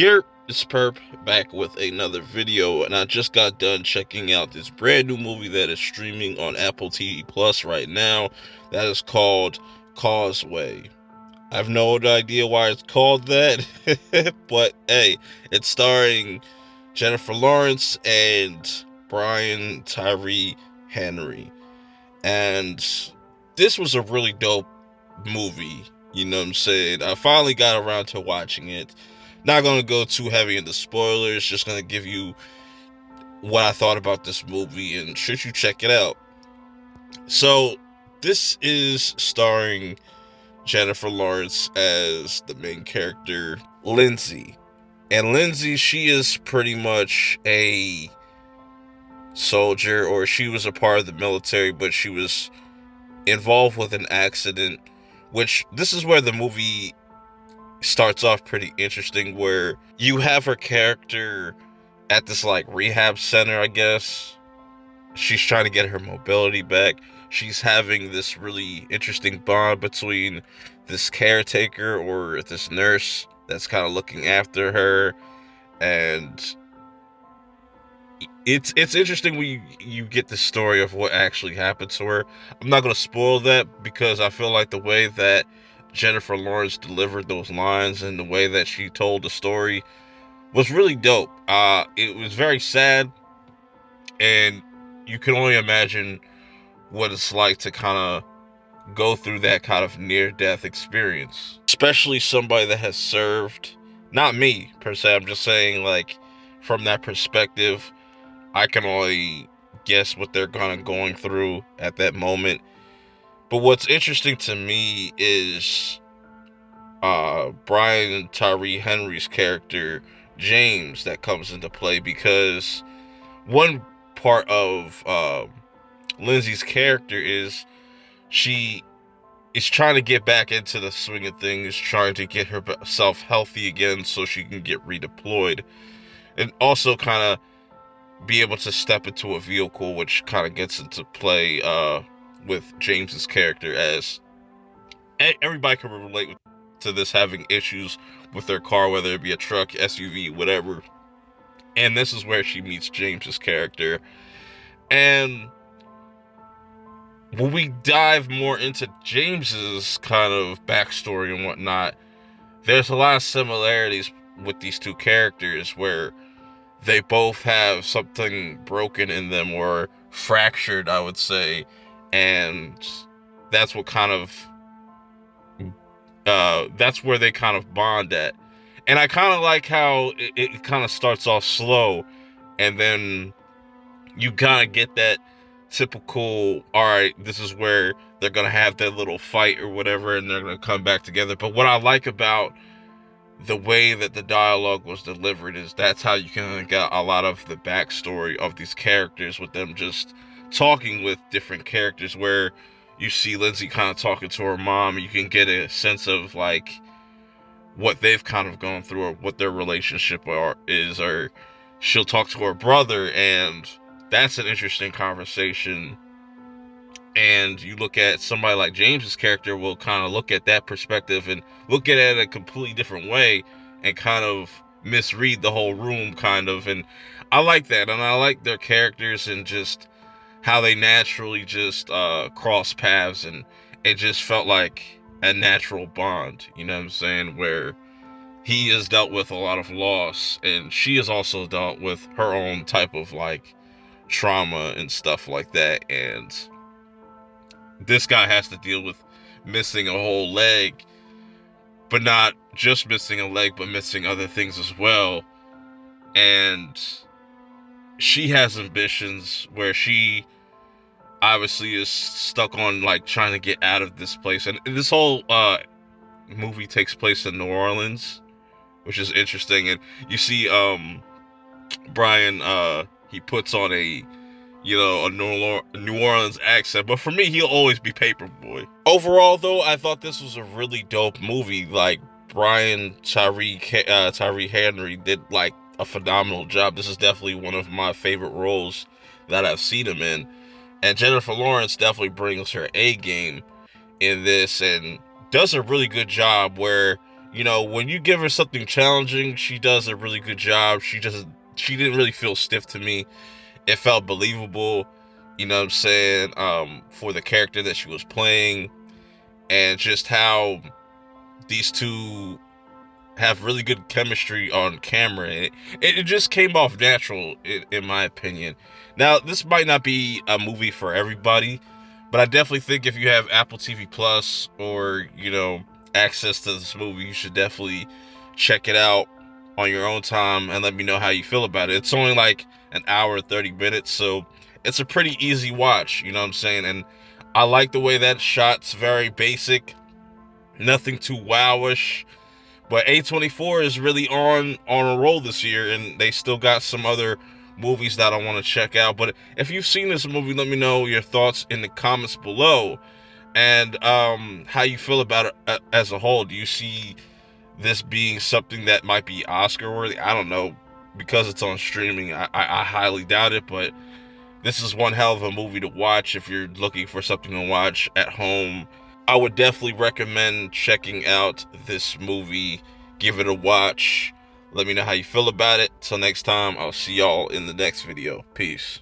It's Perp back with another video, and I just got done checking out this brand new movie that is streaming on Apple TV Plus right now. That is called Causeway. I have no idea why it's called that, but hey, it's starring Jennifer Lawrence and Brian Tyree Henry. And this was a really dope movie, you know what I'm saying? I finally got around to watching it. Not going to go too heavy into spoilers, just going to give you what I thought about this movie and should you check it out. So, this is starring Jennifer Lawrence as the main character, Lynsey. And Lynsey, she is pretty much a soldier, or she was a part of the military, but she was involved with an accident, which this is where the movie starts off pretty interesting, where you have her character at this like rehab center, I guess. She's trying to get her mobility back. She's having this really interesting bond between this caretaker or this nurse that's kind of looking after her, and it's interesting when you get the story of what actually happened to her. I'm not going to spoil that because I feel like the way that Jennifer Lawrence delivered those lines and the way that she told the story was really dope. It was very sad, and you can only imagine what it's like to kind of go through that kind of near-death experience, especially somebody that has served. Not me per se, I'm just saying, like, from that perspective, I can only guess what they're kind of going through at that moment. But what's interesting to me is Brian Tyree Henry's character, James, that comes into play, because one part of Lynsey's character is she is trying to get back into the swing of things, trying to get herself healthy again so she can get redeployed, and also kind of be able to step into a vehicle, which kind of gets into play with James's character, as everybody can relate to this, having issues with their car, whether it be a truck, SUV, whatever. And this is where she meets James's character. And when we dive more into James's kind of backstory and whatnot, there's a lot of similarities with these two characters, where they both have something broken in them, or fractured, I would say, and that's what kind of that's where they kind of bond at. And I kind of like how it kind of starts off slow, and then you kind of get that typical, all right, this is where they're gonna have their little fight or whatever, and they're gonna come back together. But what I like about the way that the dialogue was delivered is that's how you can get a lot of the backstory of these characters, with them just talking with different characters, where you see Lynsey kind of talking to her mom, and you can get a sense of like what they've kind of gone through, or what their relationship is, or she'll talk to her brother, and that's an interesting conversation. And you look at somebody like James's character, will kind of look at that perspective and look at it a completely different way, and kind of misread the whole room, kind of. And I like that, and I like their characters and just how they naturally just cross paths, and it just felt like a natural bond, you know what I'm saying, where he has dealt with a lot of loss, and she has also dealt with her own type of like trauma and stuff like that. And this guy has to deal with missing a whole leg, but not just missing a leg, but missing other things as well. And she has ambitions where she obviously is stuck on like trying to get out of this place. And this whole movie takes place in New Orleans, which is interesting. And you see Brian, he puts on a New Orleans accent, but for me, he'll always be Paperboy. Overall, though, I thought this was a really dope movie. Like, Brian Tyree Henry did like a phenomenal job. This is definitely one of my favorite roles that I've seen him in, and Jennifer Lawrence definitely brings her A game in this, and does a really good job where You know, when you give her something challenging, she does a really good job. She didn't really feel stiff to me. It felt believable, you know what I'm saying, for the character that she was playing, and just how these two have really good chemistry on camera. It just came off natural, in my opinion. Now, this might not be a movie for everybody, but I definitely think if you have Apple TV Plus or, you know, access to this movie, you should definitely check it out on your own time and let me know how you feel about it. It's only like an hour, 30 minutes, so it's a pretty easy watch, you know what I'm saying? And I like the way that shot's very basic, nothing too wowish. But A24 is really on a roll this year, and they still got some other movies that I want to check out. But if you've seen this movie, let me know your thoughts in the comments below, and how you feel about it as a whole. Do you see this being something that might be Oscar worthy? I don't know, because it's on streaming. I highly doubt it, but this is one hell of a movie to watch if you're looking for something to watch at home. I would definitely recommend checking out this movie. Give it a watch. Let me know how you feel about it. Till next time, I'll see y'all in the next video. Peace.